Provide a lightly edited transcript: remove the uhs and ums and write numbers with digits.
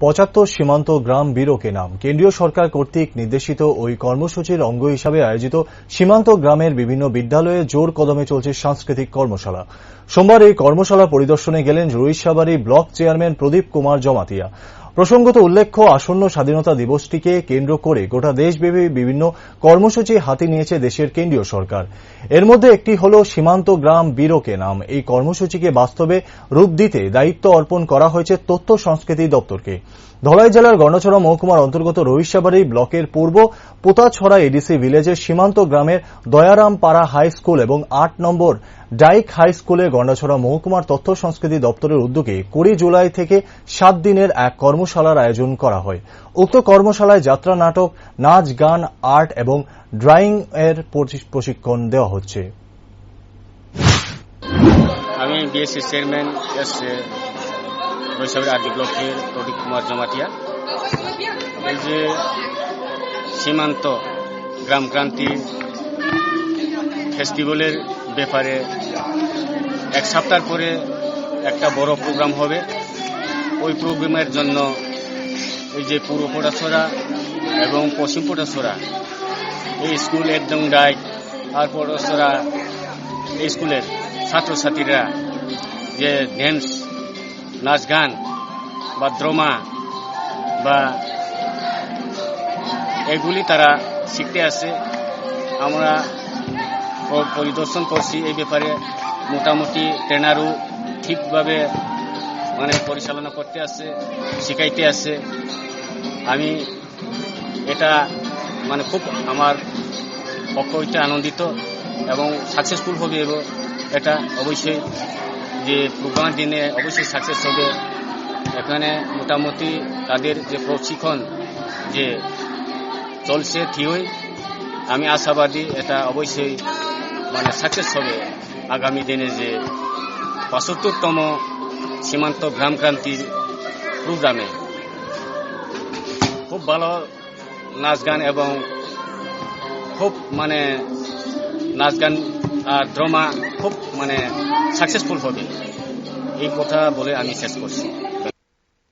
75 সীমান্ত গ্রাম বিরোকে নাম কেন্দ্রীয় সরকার কর্তৃক নির্দেশিত ওই কর্মসূচির অঙ্গ হিসাবে আয়োজিত সীমান্ত গ্রামের বিভিন্ন বিদ্যালয়ে জোর কদমে চলছে সাংস্কৃতিক কর্মশালা। সোমবার এই কর্মশালা পরিদর্শনে গেলেন রইসাবাড়ী ব্লক চেয়ারম্যান প্রদীপ কুমার জমাতিয়া। প্রসঙ্গত উল্লেখ্য, আসন্ন স্বাধীনতা দিবসটিকে কেন্দ্র করে গোটা দেশব্যাপী বিভিন্ন কর্মসূচি হাতে নিয়েছে দেশের কেন্দ্রীয় সরকার। এর মধ্যে একটি হল সীমান্ত গ্রাম বিরোকে নাম। এই কর্মসূচিকে বাস্তবে রূপ দিতে দায়িত্ব অর্পণ করা হয়েছে তথ্য সংস্কৃতি দপ্তরকে। ধলাই জেলার গন্ডাছড়া মহকুমার অন্তর্গত রইসাবাড়ী ব্লকের পূর্ব পোতাছড়া এডিসি ভিলেজের সীমান্ত গ্রামের দয়ারাম পাড়া হাই স্কুল এবং 8 নম্বর ডাইক হাই স্কুলে গন্ডাছড়া মহকুমার তথ্য সংস্কৃতি দপ্তরের উদ্যোগে 20 জুলাই থেকে 7 দিনের এক কর্মশালার আয়োজন করা হয়। উক্ত কর্মশালায় যাত্রা নাটক, নাচ, গান, আর্ট এবং ড্রয়িং এর প্রশিক্ষণ দেওয়া হচ্ছে। আমি বিএসসি চেয়ারম্যান রইসাবাড়ী আরডি ব্লকের প্রদীপ কুমার জমাতিয়া। এই যে সীমান্ত গ্রাম ক্রান্তি ফেস্টিভ্যালের ব্যাপারে এক সপ্তাহ পরে একটা বড় প্রোগ্রাম হবে। ওই প্রোগ্রামের জন্য এই যে পূর্ব পোটাছড়া এবং পশ্চিম পোটাছড়া এই স্কুল একদম ডাইক আর পোটাছড়া এই স্কুলের ছাত্রছাত্রীরা যে ড্যান্স, নাচ, গান বা ড্রামা বা এগুলি তারা শিখতে আসে। আমরা পরিদর্শন করছি এই ব্যাপারে। মোটামুটি ট্রেনারও ঠিকভাবে পরিচালনা করতে আসে, শিখাইতে আসে। আমি এটা খুব আমার পক্ষ হইতে আনন্দিত এবং সাকসেসফুল হবে। এবং এটা অবশ্যই যে প্রোগ্রামের দিনে অবশ্যই সাকসেস হবে। এখানে মোটামুটি তাদের যে প্রশিক্ষণ যে চলছে থিওরি, আমি আশাবাদী এটা অবশ্যই সাকসেস হবে। আগামী দিনে যে 75তম সীমান্ত গ্রাম ক্রান্তির প্রোগ্রামে খুব ভালো নাচ গান এবং খুব নাচ গান আর ড্রামা খুব সাকসেসফুল হবে। এই কথা বলে আমি শেষ করছি।